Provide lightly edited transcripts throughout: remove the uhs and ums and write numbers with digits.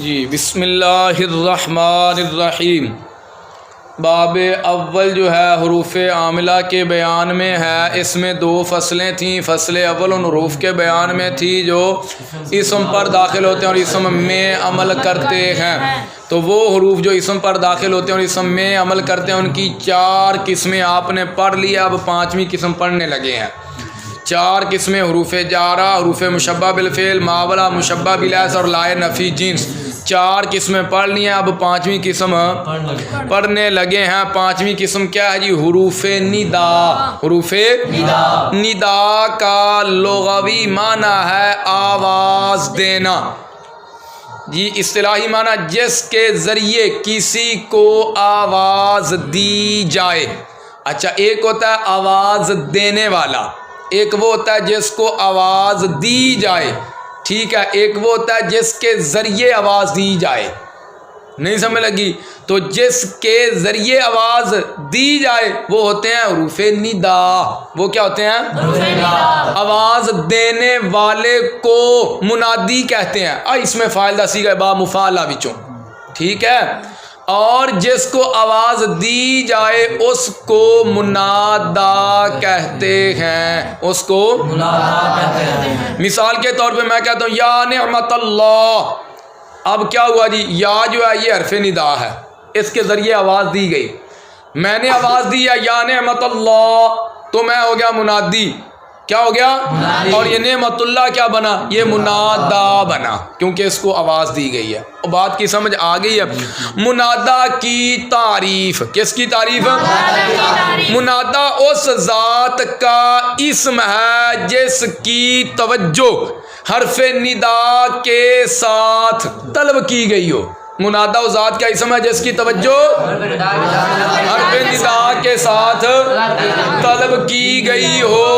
جی بسم اللہ الرحمن الرحیم۔ باب اول جو ہے حروف عاملہ کے بیان میں ہے۔ اس میں دو فصلیں تھیں۔ فصل اول ان حروف کے بیان میں تھی جو اسم پر داخل ہوتے ہیں اور اسم میں عمل کرتے ہیں۔ تو وہ حروف جو اسم پر داخل ہوتے ہیں اور اسم میں عمل کرتے ہیں ان کی چار قسمیں آپ نے پڑھ لی۔ اب پانچویں قسم پڑھنے لگے ہیں۔ چار قسمیں حروف جارہ، حروف مشبہ بالفعل، ماولا مشبہ بالاسم اور لائے نفی جنس، چار قسمیں پڑھ لی ہیں۔ اب پانچویں قسم پڑھنے لگے ہیں۔ پانچویں قسم کیا ہے جی؟ حروف ندا۔ حروف ندا کا لغوی معنی ہے آواز دینا جی، اصطلاحی معنی جس کے ذریعے کسی کو آواز دی جائے۔ اچھا، ایک ہوتا ہے آواز دینے والا، ایک وہ ہوتا ہے جس کو آواز دی جائے، ٹھیک ہے، ایک وہ ہوتا ہے جس کے ذریعے آواز دی جائے۔ نہیں سمجھ لگی؟ تو جس کے ذریعے آواز دی جائے وہ ہوتے ہیں حروف ندا۔ وہ کیا ہوتے ہیں؟ آواز دینے والے کو منادی کہتے ہیں۔ اس میں فاعل دا صیغہ با مفعلہ وچوں، ٹھیک ہے، اور جس کو آواز دی جائے اس کو منادا کہتے ہیں۔ اس کو منادا کہتے ہیں۔ مثال کے طور پہ میں کہتا ہوں یا نعمت اللہ۔ اب کیا ہوا جی؟ یا جو ہے یہ حرف ندا ہے، اس کے ذریعے آواز دی گئی۔ میں نے آواز دی ہے یا نعمت اللہ، تو میں ہو گیا منادی۔ کیا ہو گیا؟ اور یہ نعمت اللہ کیا بنا؟ یہ منادا بنا، کیونکہ اس کو آواز دی گئی ہے۔ بات کی سمجھ آ گئی ہے؟ منادا کی تعریف، کس کی تعریف؟ منادا اس ذات کا اسم ہے جس کی توجہ حرف ندا کے ساتھ طلب کی گئی ہو۔ منادا اس ذات کا اسم ہے جس کی توجہ حرف ندا کے ساتھ طلب کی گئی ہو۔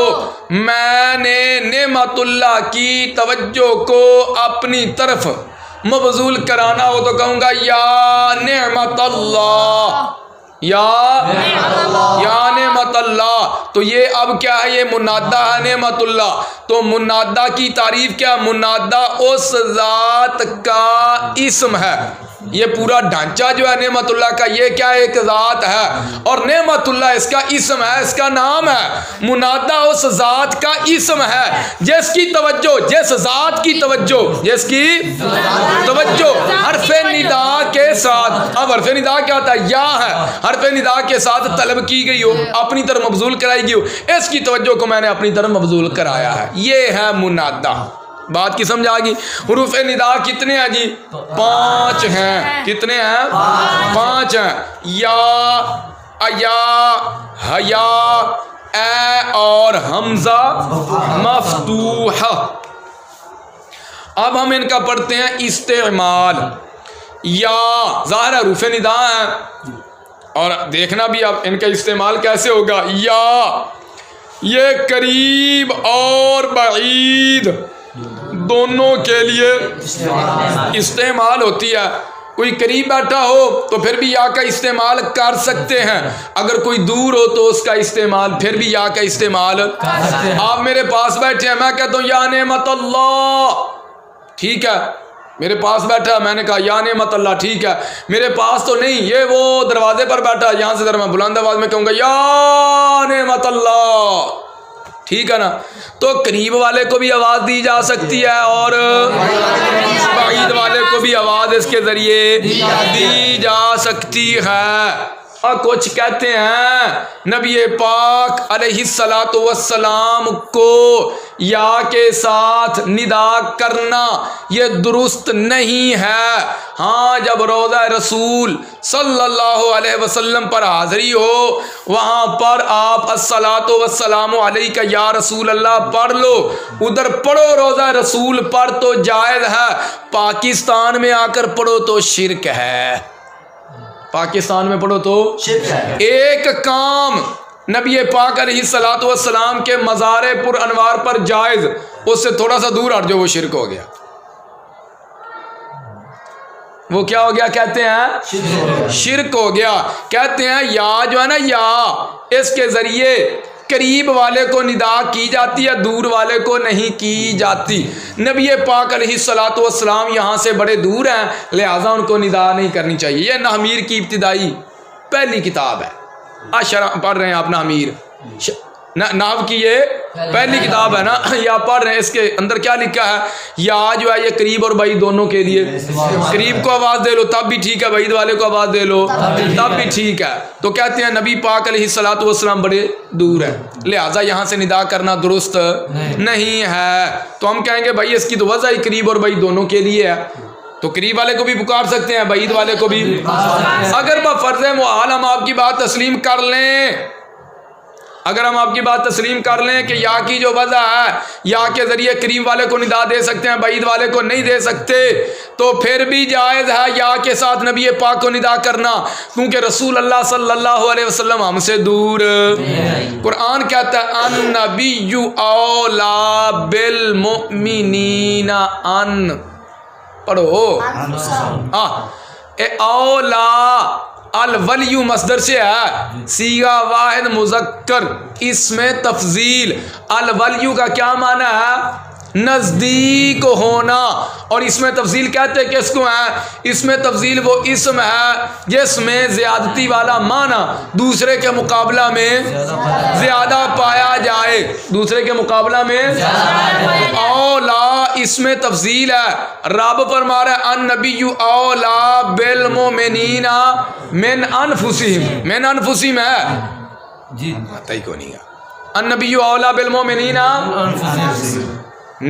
میں نے نعمت اللہ کی توجہ کو اپنی طرف مبذول کرانا ہو تو کہوں گا یا نعمت اللہ، یا نعمت اللہ۔ تو یہ اب کیا ہے؟ یہ منادا ہے نعمت اللہ۔ تو منادا کی تعریف کیا؟ منادا اس ذات کا اسم ہے۔ یہ پورا ڈھانچہ جو ہے نعمت اللہ کا، یہ کیا ایک ذات ہے، اور نعمت اللہ اس کا اسم ہے، اس کا نام ہے۔ منادا اس ذات کا اسم ہے جس کی توجہ، جس ذات کی توجہ، جس کی توجہ حرف ندا کے ساتھ، اب حرف ندا کیا ہوتا ہے؟ یا ہے، حرف ندا کے ساتھ طلب کی گئی ہو، اپنی طرف مبذول کرائی گئی ہو، اس کی توجہ کو میں نے اپنی طرف مبذول کرایا ہے، یہ ہے منادا۔ بات کی سمجھ آ گئی؟ حروف ندا کتنے ہیں جی؟ 5 ہیں۔ کتنے ہیں؟ 5 ہیں۔ یا، ایا، حیا، اے اور حمزہ مفتوح۔ اب ہم ان کا پڑھتے ہیں استعمال۔ یا ظاہر حروف ندا ہیں، اور دیکھنا بھی اب ان کا استعمال کیسے ہوگا۔ یا یہ قریب اور بعید دونوں کے لیے استعمال ہوتی ہے۔ کوئی قریب بیٹھا ہو تو پھر بھی یا کا استعمال کر سکتے ہیں، اگر کوئی دور ہو تو اس کا استعمال پھر بھی یا کا استعمال۔ آپ میرے پاس بیٹھے ہیں، میں کہتا ہوں یا نعمت اللہ، ٹھیک ہے، میرے پاس بیٹھا، میں نے کہا یا نعمت اللہ، ٹھیک ہے، میرے پاس تو نہیں، یہ وہ دروازے پر بیٹھا، یہاں سے ذرا میں بلند آواز میں کہوں گا یا نعمت اللہ، ٹھیک ہے نا؟ تو قریب والے کو بھی آواز دی جا سکتی ہے اور بعید والے کو بھی آواز اس کے ذریعے دی جا سکتی ہے۔ اور کچھ کہتے ہیں نبی پاک علیہ الصلاۃ والسلام کو یا کے ساتھ ندا کرنا یہ درست نہیں ہے۔ ہاں، جب روضہ رسول صلی اللہ علیہ وسلم پر حاضری ہو، وہاں پر آپ الصلاۃ والسلام علیک یا رسول اللہ پڑھ لو، ادھر پڑھو روضہ رسول پر تو جائز ہے، پاکستان میں آ کر پڑھو تو شرک ہے۔ پاکستان میں پڑھو تو شرک ہے۔ ایک کام نبی پاک علیہ الصلاۃ والسلام کے مزار پر انوار پر جائز، اس سے تھوڑا سا دور ہٹ جو وہ شرک ہو گیا۔ وہ کیا ہو گیا؟ کہتے ہیں شرک ہو گیا۔ کہتے ہیں یا جو ہے نا، یا اس کے ذریعے قریب والے کو ندا کی جاتی ہے، دور والے کو نہیں کی جاتی۔ نبی پاک علیہ الصلوۃ والسلام یہاں سے بڑے دور ہیں، لہٰذا ان کو ندا نہیں کرنی چاہیے۔ یہ نحمیر کی ابتدائی پہلی کتاب ہے، پڑھ رہے ہیں آپ نحمیر ناو کی یہ پہلی کتاب ہے نا، یہ آپ پڑھ رہے ہیں، اس کے اندر کیا لکھا ہے؟ یا جو ہے یہ قریب اور بعید دونوں کے لیے، قریب کو آواز دے لو تب بھی ٹھیک ہے، بعید والے کو آواز دے لو تب بھی ٹھیک ہے۔ تو کہتے ہیں نبی پاک علیہ الصلوۃ والسلام بڑے دور ہے، لہٰذا یہاں سے ندا کرنا درست نہیں ہے۔ تو ہم کہیں گے بھائی اس کی تو وجہ ہی قریب اور بعید دونوں کے لیے ہے، تو قریب والے کو بھی پکار سکتے ہیں، بعید والے کو بھی۔ اگر بفرض محال ہم آپ کی بات تسلیم کر لیں، اگر ہم آپ کی بات تسلیم کر لیں کہ یا کی جو وجہ ہے، یا کے ذریعے قریب والے کو ندا دے سکتے ہیں، بعید والے کو نہیں دے سکتے، تو پھر بھی جائز ہے یا کے ساتھ نبی پاک کو ندا کرنا، کیونکہ رسول اللہ صلی اللہ علیہ وسلم ہم سے دور۔ قرآن کہتا ہے النبی اولا بالمؤمنین ان، پڑھو اولا، الولی مصدر سے ہے، صیغہ واحد مذکر، اس میں تفضیل۔ الولی کا کیا معنی ہے؟ نزدیک ہونا، اور اس میں تفضیل کہتے ہیں کس کو ہے؟ اس میں تفضیل وہ اسم ہے جس میں زیادتی والا معنی دوسرے کے مقابلہ میں زیادہ پایا جائے، دوسرے کے مقابلہ میں اولا اس میں تفضیل ہے۔ رب فرما رہا ہے النبی اولا بالمؤمنین من انفسہم، من انفسہم ہے جی آتا ہی کو نہیں گا، النبی اولا بالمؤمنین،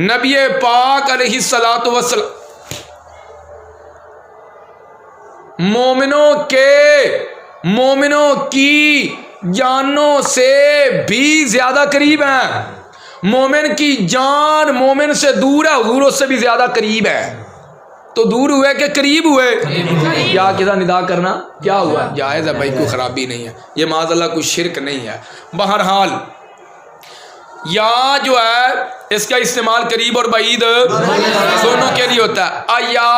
نبی پاک علیہ الصلوۃ والسلام مومنوں کی جانوں سے بھی زیادہ قریب ہیں۔ مومن کی جان مومن سے دور ہے، حضور اس سے بھی زیادہ قریب ہے۔ تو دور ہوئے کہ قریب ہوئے؟ یا کدا ندا کرنا کیا ہوا؟ جائز ہے بھائی، کوئی خرابی نہیں ہے، یہ معاذ اللہ کوئی شرک نہیں ہے۔ بہرحال یا جو ہے اس کا استعمال قریب اور بعید دونوں کے لیے ہوتا ہے۔ ایا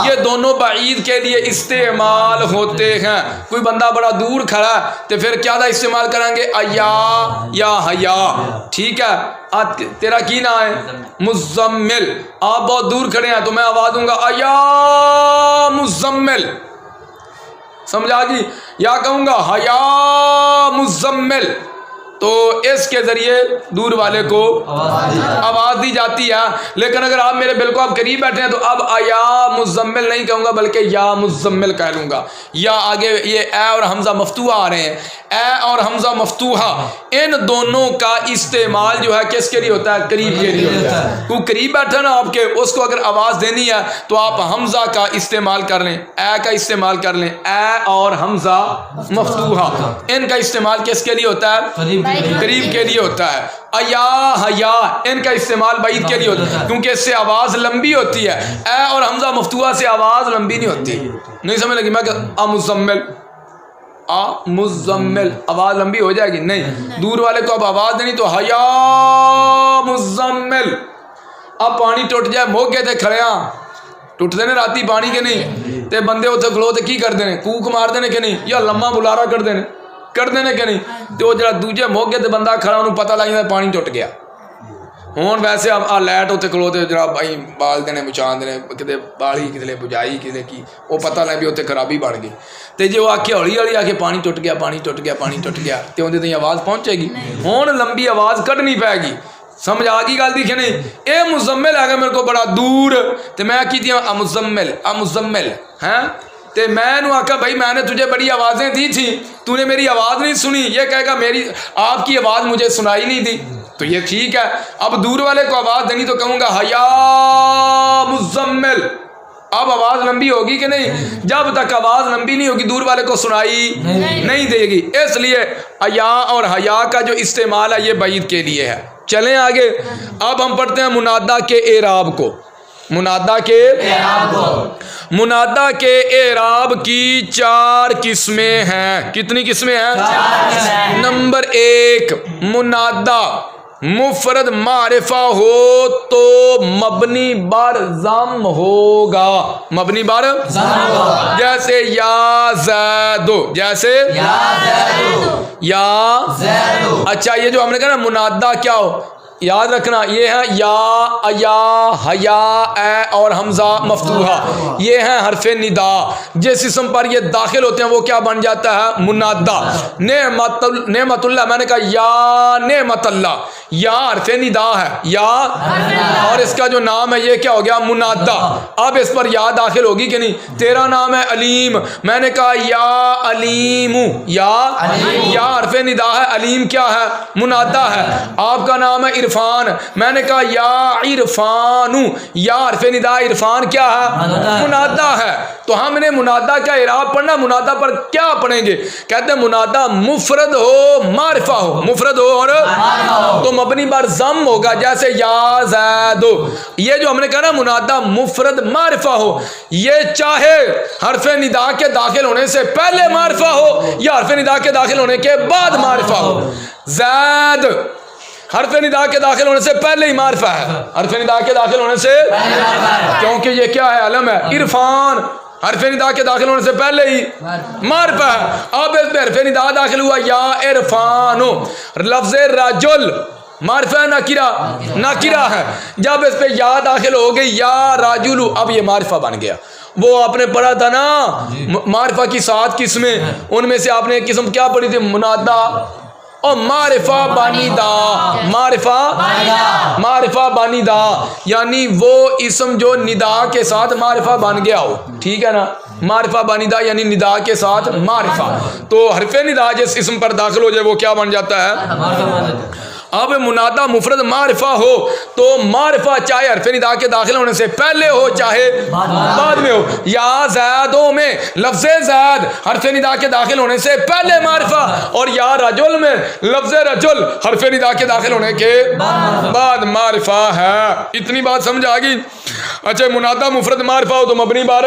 یہ دونوں بعید کے لیے استعمال ہوتے ہیں۔ کوئی بندہ بڑا دور کھڑا ہے تو پھر کیا استعمال کریں گے؟ ایا یا حیا، ٹھیک ہے۔ تیرا کی نام ہے؟ مزمل، آپ بہت دور کھڑے ہیں تو میں آواز دوں گا ایا مزمل، سمجھا جی؟ یا کہوں گا حیا مزمل، تو اس کے ذریعے دور والے کو آواز دی جاتی ہے۔ لیکن اگر آپ میرے بالکل آپ قریب بیٹھے ہیں تو اب ایا مزمل نہیں کہوں گا بلکہ یا مزمل کہہ لوں گا۔ یا آگے یہ اے اور حمزہ مفتوحہ آ رہے ہیں، اے اور حمزہ مفتوحہ، ان دونوں کا استعمال جو ہے کس کے لیے ہوتا ہے؟ قریب کے لیے ہوتا ہے۔ کوئی قریب بیٹھا نا آپ کے، اس کو اگر آواز دینی ہے تو آپ حمزہ کا استعمال کر لیں، اے کا استعمال کر لیں، اے اور حمزہ مفتوحہ، ان کا استعمال کس کے لیے ہوتا ہے؟ قریب کے لیے ہوتا ہے۔ ایا حیا ان کا استعمال بعید کے لیے ہوتا ہے، کیونکہ اس سے آواز لمبی ہوتی ہے۔ اے اور حمزہ مفتوحہ سے آواز لمبی نہیں ہوتی۔ نہیں سمجھ لگی؟ میں کہ مزمل، مزمل آواز لمبی ہو جائے گی؟ نہیں، دور والے کو اب آواز دینی تو حیا مزمل۔ اب پانی ٹوٹ جائے، موقع تے کھڑے ہاں ٹوٹ دینے راتی پانی کے نہیں تے بندے اتنے کھلو تے کی کر دینے؟ کوک مار دینے کہ نہیں؟ یا لمحہ بلارا کر دینے کہ نہیں؟ تو جڑا دوجے موقع تے بندہ کھڑا انہوں پتہ لگ جائے پانی ٹوٹ گیا۔ ہون ویسے آ لائٹ اتنے کھلو تے جڑا بھائی بال دینے بچان دینے، کتے بالی کتے بجائی کتے کی، وہ پتہ لگ بھی اتنے خرابی بڑھ گئی۔ تے جو آکے ہولی ہولی آکے پانی ٹوٹ گیا، پانی ٹوٹ گیا، پانی ٹوٹ گیا، تے اندر تھی آواز پہنچے گی؟ ہون لمبی آواز کڈنی پائے گی۔ سمجھ آ گئی گل دیکھے نہیں؟ اے مزمل ہے میرے کو بڑا دور، تے میں کی دیا مزمل ہیں، تے میں نے آکا بھائی میں نے تجھے بڑی آوازیں دی تھی، تو نے میری آواز نہیں سنی، یہ کہے گا میری آپ کی آواز مجھے سنائی نہیں دی، تو یہ ٹھیک ہے۔ اب دور والے کو آواز دینی تو کہوں گا حیا مزمل، اب آواز لمبی ہوگی کہ نہیں؟ جب تک آواز لمبی نہیں ہوگی دور والے کو سنائی نہیں دے گی، اس لیے ایا اور حیا کا جو استعمال ہے یہ بعید کے لیے ہے۔ چلیں آگے، اب ہم پڑھتے ہیں منادا کے اعراب کو۔ منادا کے اعراب کی 4 قسمیں ہیں۔ کتنی قسمیں ہیں؟ 4 قسمیں۔ نمبر 1، منادا مفرد معرفہ ہو تو مبنی بر ضم ہوگا، مبنی بر جیسے یا زید، جیسے یا اچھا یہ جو ہم نے کہا نا منادہ کیا ہو، یاد رکھنا یہ ہے یا حیا اے اور حمزہ مفتوحہ، یہ ہیں حرف ندا، جس اسم پر یہ داخل ہوتے ہیں وہ کیا بن جاتا ہے؟ منادہ۔ نعمت اللہ، میں نے کہا یا نعمت اللہ، یا حرف ندا ہے یا، اور اس کا جو نام ہے یہ کیا ہو گیا؟ منادہ۔ اب اس پر یا داخل ہوگی کہ نہیں؟ تیرا نام ہے علیم، میں نے کہا یا علیم، یا حرف ندا ہے، علیم کیا ہے؟ منادہ ہے۔ آپ کا نام ہے عرفان، میں نے کہا یا عرفان، یا حرف ندا عرفان کیا ہے؟ منادہ ہے۔ تو ہم نے منادہ کا اعراب پڑھنا، منادہ پر کیا پڑھیں گے؟ کہتے ہیں منادہ مفرد ہو معرفہ ہو، مفرد ہو اور تو مبنی بر ضم ہوگا، جیسے یا زید۔ یہ جو ہم نے کہا نا منادہ مفرد معرفہ ہو، یہ چاہے حرف ندا کے داخل ہونے سے پہلے معرفہ ہو یا حرف ندا کے داخل ہونے کے بعد معرفہ ہو۔ زید حرف ندا کے داخل ہونے سے پہلے ہی معرفہ ہے، حرف ندا کے داخل ہونے سے، کیونکہ یہ کیا ہے؟ علم ہے۔ عرفان حرف ندا کے داخل ہونے سے پہلے ہی معرفہ ہے۔ اب اس پہ حرف ندا داخل ہوا یا عرفان، لفظ رجل معرفہ نکرہ ہے، جب اس پہ یا داخل ہو گئی یا راجل، اب یہ معرفہ بن گیا۔ وہ آپ نے پڑھا تھا نا معرفہ کی 7 قسمیں، ان میں سے آپ نے ایک قسم کیا پڑھی تھی؟ منادہ اور معرفہ بانیدہ، معرفہ بانیدہ، یعنی وہ اسم جو ندا کے ساتھ معرفہ بن گیا ہو، ٹھیک ہے نا؟ معرفہ بانیدہ یعنی ندا کے ساتھ معرفہ، تو حرف ندا جس اسم پر داخل ہو جائے وہ کیا بن جاتا ہے؟ اب منادہ مفرد معرفہ ہو تو معرفہ چاہے حرف ندا کے داخل ہونے سے پہلے ہو چاہے بعد میں ہو۔ یا زیدوں میں لفظ زید حرف ندا کے داخل ہونے سے پہلے معرفہ، اور یا رجل میں لفظ رجل حرف ندا کے داخل ہونے کے بعد معرفہ ہے۔ اتنی بات سمجھ آ گئی؟ اچھا منادہ مفرد معرفہ ہو تو مبنی بر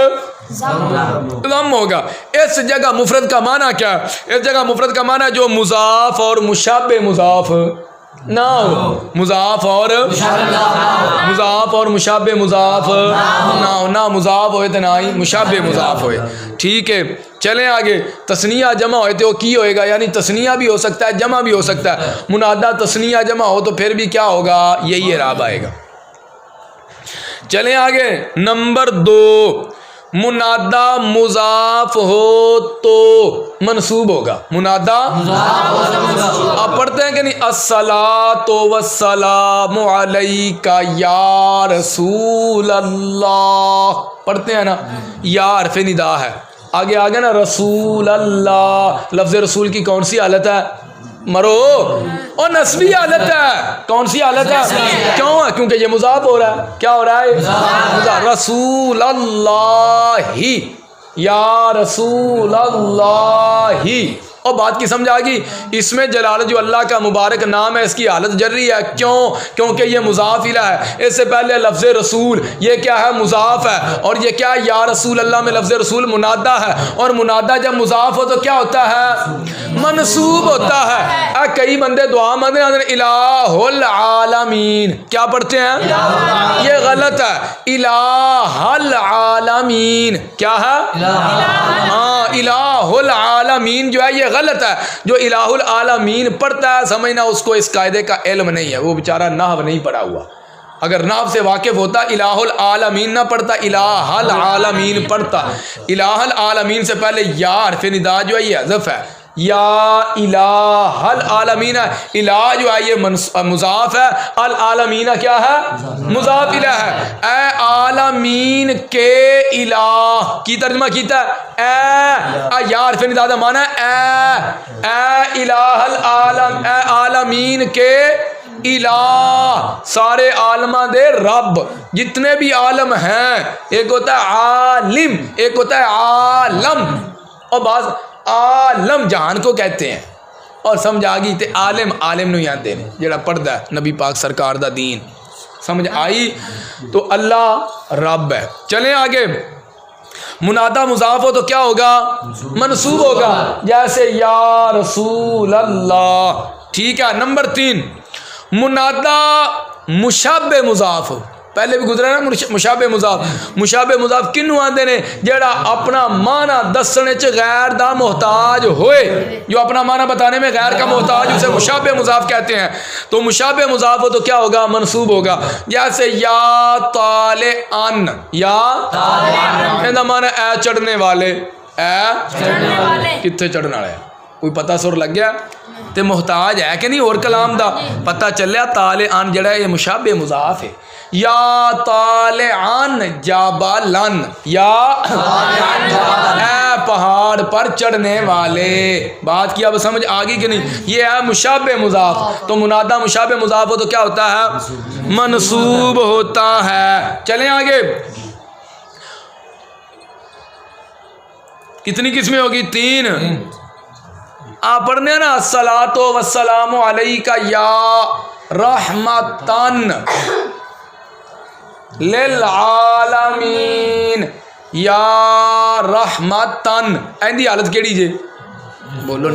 ضم ہوگا۔ اس جگہ مفرد کا معنی کیا ہے؟ اس جگہ مفرد کا معنی جو مضاف اور مشابہ مضاف نہ ہو، مضاف اور مشابہ مضاف نہ ہو، نہ مضاف ہوئے تو نہ ہی مشابہ مضاف ہوئے، ٹھیک ہے؟ چلیں آگے۔ تثنیہ جمع ہوئے تو کی ہوئے گا، یعنی تثنیہ بھی ہو سکتا ہے جمع بھی ہو سکتا ہے۔ منادہ تثنیہ جمع ہو تو پھر بھی کیا ہوگا؟ یہی اعراب آئے گا۔ چلیں آگے۔ نمبر 2، منادہ مضاف ہو تو منصوب ہوگا۔ منادہ آپ پڑھتے ہیں کہ نہیں؟ الصلاۃ والسلام علیک یا رسول اللہ، پڑھتے ہیں نا؟ یا حرف ندا ہے، آگے نا رسول اللہ، لفظ رسول کی کون سی حالت ہے؟ مرو اور نسبی حالت ہے۔ کون سی حالت ہے؟ کیوں ہے؟ کیونکہ یہ مضاف ہو رہا ہے۔ کیا ہو رہا ہے؟ رسول اللہ، یا رسول اللہ۔ اور بات کی سمجھ آ گئی؟ اس میں جلالہ جو اللہ کا مبارک نام ہے اس کی حالت جری ہے، کیوں؟ کیونکہ یہ مضاف الہ ہے۔ اس سے پہلے لفظ رسول یہ کیا ہے؟ مضاف ہے، اور یہ کیا ہے؟ یا رسول اللہ میں لفظ رسول منادہ ہے، اور منادہ جب مضاف ہو تو کیا ہوتا ہے؟ منصوب ہوتا ہے۔ کئی بندے دعا مانگتے ہیں الہ العالمین، کیا پڑھتے ہیں؟ یہ غلط ہے، الہ العالمین کیا ہے؟ ہاں، الہ العالمین جو ہے یہ غلط ہے۔ جو الہ العالمین پڑھتا ہے سمجھنا اس کو اس قاعدے کا علم نہیں ہے، وہ بیچارہ نحو نہیں پڑھا ہوا۔ اگر نحو سے واقف ہوتا الہ العالمین نہ پڑھتا، الہ العالمین پڑھتا۔ الہ العالمین سے پہلے یا حرف ندا جو ہے یہ حذف ہے، یا الہ العالمین، الہ جو ہے یہ مضاف ہے، العالمین کیا ہے؟ مضاف الہ ہے۔ اے عالمین کے الہ کی ترجمہ کیتا ہے اے، یا حرف ندا کا معنی ہے اے الہ العالم، اے عالمین کے الہ، سارے عالماں دے رب، جتنے بھی عالم ہیں۔ ایک ہوتا ہے عالم، ایک ہوتا ہے عالم، اور بعض عالم جہان کو کہتے ہیں۔ اور سمجھ آ گئی تے عالم نہیں آتے نے جڑا پڑھدا ہے نبی پاک سرکار دا دین، سمجھ آئی؟ تو اللہ رب ہے۔ چلیں آگے۔ منادہ مضاف ہو تو کیا ہوگا؟ منصوب ہوگا، جیسے یا رسول اللہ، ٹھیک ہے؟ نمبر 3، منادا مشابہ مضاف پہلے بھی گزرا نا مشابہ مضاف کنوں آندے نے جڑا اپنا معنی دسنے چ غیر دا محتاج ہوئے جو اپنا معنی بتانے میں غیر کا محتاج اسے مشابہ مضاف کہتے ہیں تو مشابہ مضاف ہو تو کیا ہوگا منصوب ہوگا جیسے یا طالعن یا ایندا معنی اے چڑھنے والے کتنے چڑھنے والے کوئی پتہ سر لگ گیا تے محتاج ہے کہ نہیں اور کلام دا پتہ چلیا طالعن جڑا یہ مشابہ مضاف ہے یا طالعن جبلن یا اے پہاڑ پر چڑھنے والے بات کی اب سمجھ آگی کہ نہیں یہ ہے مشابہ مضاف تو منادا مشابہ مضاف ہو تو کیا ہوتا ہے منصوب ہوتا ہے چلیں آگے کتنی قسمیں ہوگی 3 آپ پڑھنے نا الصلاۃ والسلام علیک یا رحمتن للعالمین یا رحمتن ایندی حالت کیڑی جے بولو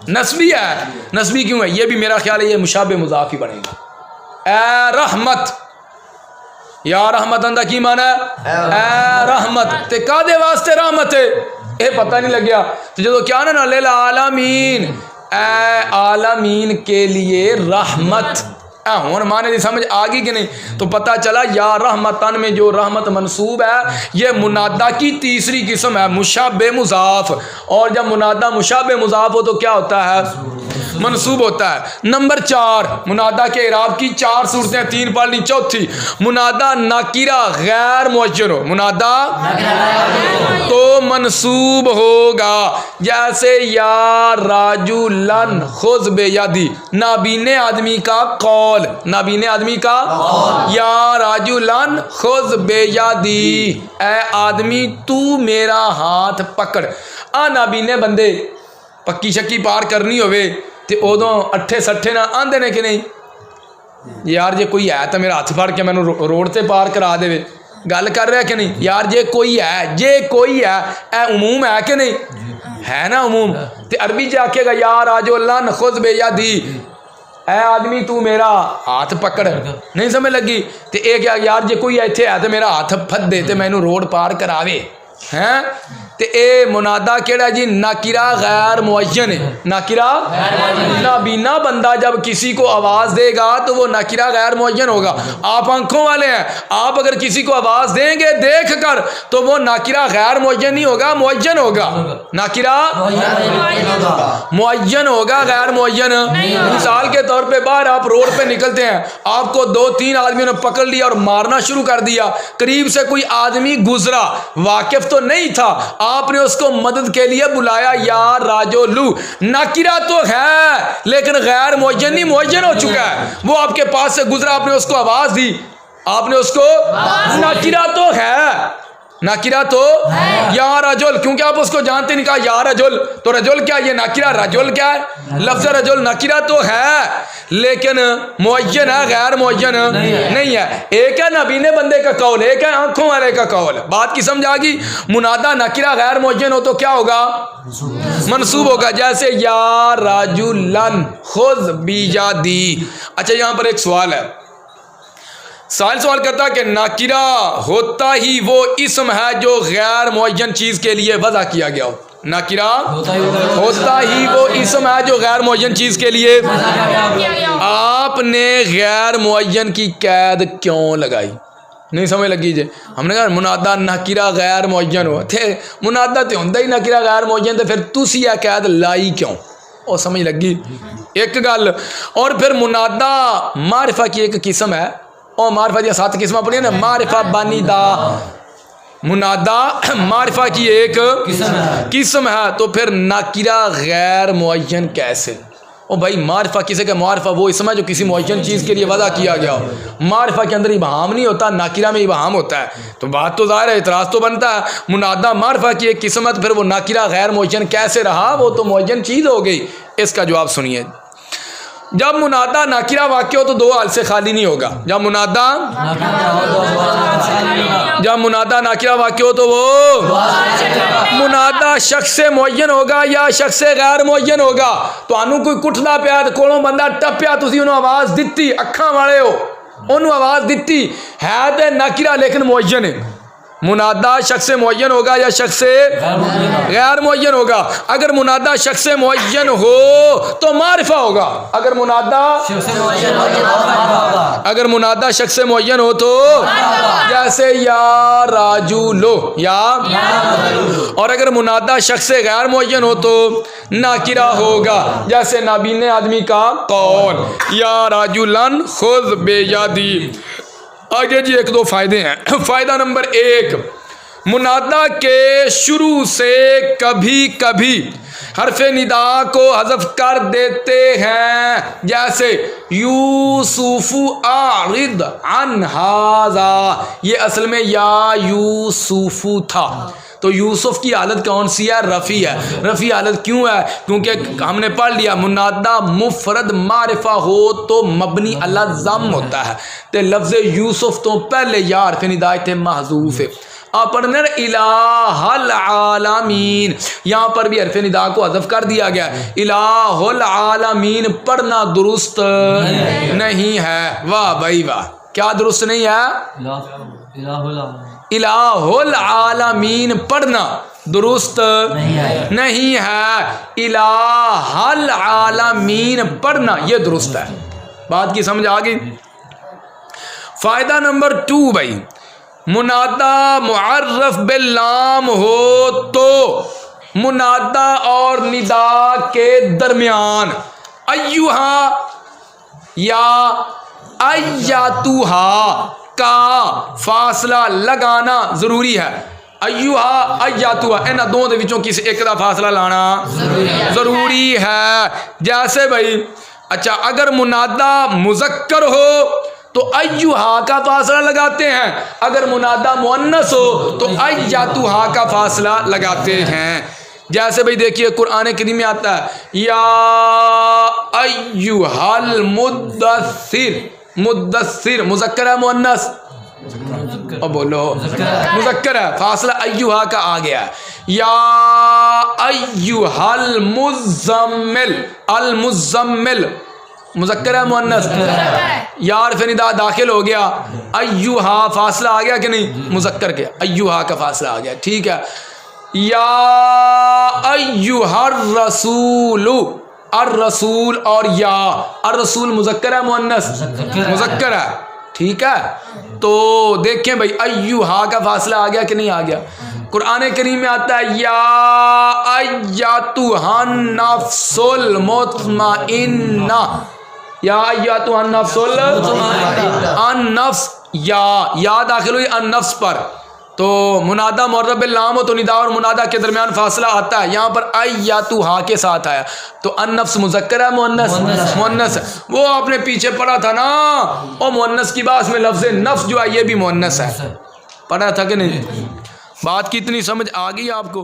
نسبی ہے نسبی کیوں ہے یہ بھی میرا خیال ہے یہ مشابہ مضاف ہی بنے گا اے رحمت یا رحمتن دا کی معنی ہے اے رحمت تے کادے واسطے رحمت ہے یہ پتہ نہیں لگیا تو جدو کیا نا للعالمین اے عالمین کے لیے رحمت ہون معنی دی سمجھ آگی کہ نہیں تو پتہ چلا یا رحمتن میں جو رحمت منصوب ہے یہ منادا کی تیسری قسم ہے مشابہ مضاف اور جب منادا مشابہ مضاف ہو تو کیا ہوتا ہے منصوب ہوتا ہے نمبر 4 منادا کے اعراب کی 4 صورتیں 3 پڑھ لی چوتھی منادا ناکرہ غیر معین ہو منادا تو منصوب ہوگا جیسے یا راجلن خذ بیدی نابینے آدمی کا قول نابینے آدمی کا یا راجلن خذ بیدی اے آدمی تو میرا ہاتھ پکڑ نابینے بندے پکی شکی پار کرنی ہوئے تے ادو اٹھے سٹھے نہ آندے نے کہ نہیں یار جے کوئی ہے تو میرا ہاتھ پھڑ کے مینوں روڈ تے پار کرا دے گل کر رہا کہ نہیں یار جے کوئی ہے اے عموم ہے کہ نہیں ہے نا عموم تے عربی چ آکھے گا یا راجلن خذ بیدی اے آدمی تو میرا ہاتھ پکڑ نہیں سمجھ لگی تے اے کیا یار جے کوئی ایتھے ہے تے میرا ہاتھ پھد دے تے مینوں روڈ پار کراوے ہیں تے اے منادا کیڑا جی ناکرہ غیر معین ہے ناکرہ نابینا بندہ جب کسی کو آواز دے گا تو وہ ناکرہ غیر معین ہوگا آپ آنکھوں والے ہیں آپ اگر کسی کو آواز دیں گے دیکھ کر تو وہ ناکرہ غیر معین نہیں ہوگا معین ہوگا ناکرہ معین ہوگا غیر معین مثال کے طور پہ باہر آپ روڈ پہ نکلتے ہیں آپ کو 2-3 آدمیوں نے پکڑ لیا اور مارنا شروع کر دیا قریب سے کوئی آدمی گزرا واقف تو نہیں تھا آپ نے اس کو مدد کے لیے بلایا یا راجولو ناکرہ تو ہے لیکن غیر معین نہیں معین ہو چکا ہے وہ آپ کے پاس سے گزرا آپ نے اس کو آواز دی آپ نے اس کو ناکرہ تو ہے ناکرہ تو یا رجل کیونکہ آپ اس کو جانتے نہیں کہا یا رجل تو رجل کیا یہ ناکرہ رجل کیا ہے لفظ رجل ناکرہ تو ہے لیکن معین ہے غیر معین نہیں ہے ایک ہے نابینے بندے کا قول ایک ہے آنکھوں والے کا قول بات کی سمجھ آ گئی منادا ناکرہ غیر معین ہو تو کیا ہوگا منصوب ہوگا جیسے یا رجلن خذ بیدی اچھا یہاں پر ایک سوال ہے سوال کرتا کہ ناکرہ ہوتا ہی وہ اسم ہے جو غیر معین چیز کے لیے وضع کیا گیا ہو ناکرہ ہوتا ہی وہ اسم ہے جو غیر معین چیز کے لیے آپ نے غیر معین کی قید کیوں لگائی نہیں سمجھ لگی جے ہم نے کہا منادا ناکرہ غیر معین ہو تھے منادا تے ہوندا ہی ناکرہ غیر معین تے پھر تسی یہ قید لائی کیوں او سمجھ لگی ایک گل اور پھر منادا معرفہ کی ایک قسم ہے اور معرفہ دیا 7 قسمہ پڑھی نا معرفہ بانی دا منادا معرفہ کی ایک قسم ہے تو پھر ناکرہ غیر معین کیسے او بھائی معرفہ کسے کا معرفہ وہ اسم ہے جو کسی معین چیز کے لیے وضع کیا گیا ہو معرفہ کے اندر ابہام نہیں ہوتا ناکرہ میں ابہام ہوتا ہے تو بات تو ظاہر ہے اعتراض تو بنتا ہے منادا معرفہ کی ایک قسم ہے تو پھر وہ ناکرہ غیر معین کیسے رہا وہ تو معین چیز ہو گئی اس کا جواب سنیے جب منادا ناکرہ واقع ہو تو 2 حال سے خالی نہیں ہوگا جب منادہ ناکرہ واقع ہو تو وہ منادہ شخص معین ہوگا یا شخص غیر معین ہوگا. تو آنو کوئی کٹھدا پیا تے کولوں بندہ ٹپیا تسی انہوں آواز دتی, اکھاں والے ہو انہوں آواز دتی, ہے تے ناکرہ لیکن معین ہے. منادہ شخص معین ہوگا یا شخص غیر معین ہوگا. اگر منادہ شخص معین ہو تو معرفہ ہوگا. اگر منادہ شخص معین ہو تو جیسے یا راجولو یا, اور اگر منادہ شخص غیر معین ہو تو ناکرہ ہوگا جیسے نابینے آدمی کا قول یا راجولن خذ بیدی. آگے جی ایک دو فائدے ہیں. فائدہ نمبر 1, منادہ کے شروع سے کبھی کبھی حرف ندا کو حذف کر دیتے ہیں جیسے یوسف اعرض عن ھذا, یہ اصل میں یا یوسف تھا. تو یوسف کی حالت کون سی ہے؟ رفیع ہے. رفیع حالت کیوں ہے؟ کیونکہ ہم نے پڑھ لیا منادہ مفرد معرفہ ہو تو مبنی علی الضم ہوتا ہے. تے لفظ یوسف تو پہلے یا حرف ندا تے محذوف ہے. آپ پڑھنے الہ العالمین, یہاں پر بھی حرف ندا کو حذف کر دیا گیا. الہ العالمین پڑھنا درست نہیں ہے. واہ بھائی واہ, کیا درست نہیں ہے؟ الہ العالمین پڑھنا درست نہیں ہے. الہ العالمین پڑھنا یہ درست ہے. بات کی سمجھ آ گئی؟ فائدہ نمبر 2 بھائی, منادہ معرف باللام ہو تو منادہ اور ندا کے درمیان ایہا یا ایاتوہا کا فاصلہ لگانا ضروری ہے. ایہا ایاتوہا انہاں دو دے وچوں کسی ایک دا فاصلہ لانا ضروری ہے. جیسے بھائی اچھا اگر منادہ مذکر ہو تو ایہا کا فاصلہ لگاتے ہیں, اگر منادہ مؤنث ہو تو ایاتوہا کا فاصلہ لگاتے ہیں. جیسے بھئی دیکھیے قرآن کریم میں آتا ہے یا ایہا المدثر, مدثر مذکر ہے مؤنث؟ اور بولو مذکر ہے, فاصلہ ایہا کا آ گیا. یا ایہا المزمل, المزمل مذکر ہے مؤنث؟ یا حرف ندا داخل ہو گیا, ایہا فاصلہ آ گیا کہ نہیں؟ مذکر کے ایہا کا فاصلہ آ گیا. ٹھیک ہے. یا ایہا الرسول, الرسول اور یا الرسول مذکر ہے مؤنث؟ مذکر ہے. ٹھیک ہے. تو دیکھیں بھائی ایہا کا فاصلہ آ گیا کہ نہیں آ گیا؟ قرآن کریم میں آتا ہے یا ایاتھا النفس المطمئنہ, یا ایاتھا النفس النفس, یا داخل ہوئی النفس پر. تو منادہ معرب باللام ہو تو ندا اور منادہ کے درمیان فاصلہ آتا ہے. یہاں پر ایاتھا کے ساتھ آیا تو النفس مذکر ہے مؤنث؟ مؤنث ہے. وہ آپ نے پیچھے پڑھا تھا نا, اور مؤنث کی بات میں لفظ نفس جو ہے یہ بھی مؤنث ہے. پڑھا تھا کہ نہیں؟ بات کی اتنی سمجھ آ گئی آپ کو؟